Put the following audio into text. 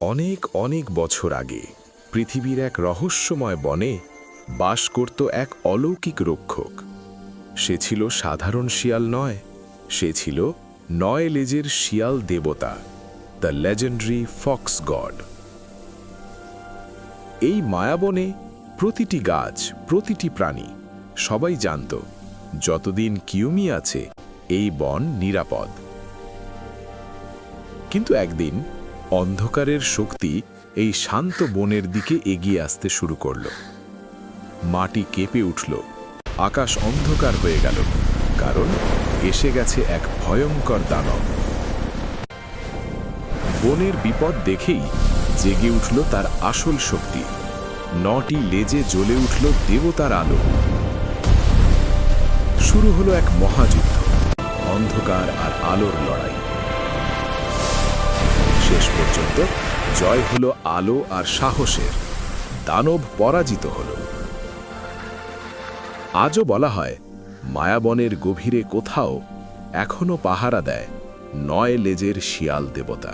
অনেক অনেক বছর আগে পৃথিবীর এক রহস্যময় বনে বাস করত এক অলৌকিক রক্ষক। সে ছিল সাধারণ শিয়াল নয়, সে ছিল ৯ লেজের শিয়াল দেবতা, দ্য লেজেন্ডারি ফক্স গড। এই মায়াবনে প্রতিটি গাছ, প্রতিটি প্রাণী সবাই জানত যতদিন কিউমি আছে এই বন নিরাপদ। কিন্তু একদিন অন্ধকারের শক্তি এই শান্ত বনের দিকে এগিয়ে আসতে শুরু করল। মাটি কেঁপে উঠল, আকাশ অন্ধকার হয়ে গেল, কারণ এসে গেছে এক ভয়ঙ্কর দানব। বনের বিপদ দেখেই জেগে উঠল তার আসল শক্তি। ৯টি লেজে জ্বলে উঠল দেবতার আলো। শুরু হলো এক মহাযুদ্ধ, অন্ধকার আর আলোর লড়াই। শেষ পর্যন্ত জয় হলো আলো আর সাহসের। দানব পরাজিত হল। আজও বলা হয় মায়াবনের গভীরে কোথাও এখনো পাহারা দেয় ৯ লেজের শিয়াল দেবতা।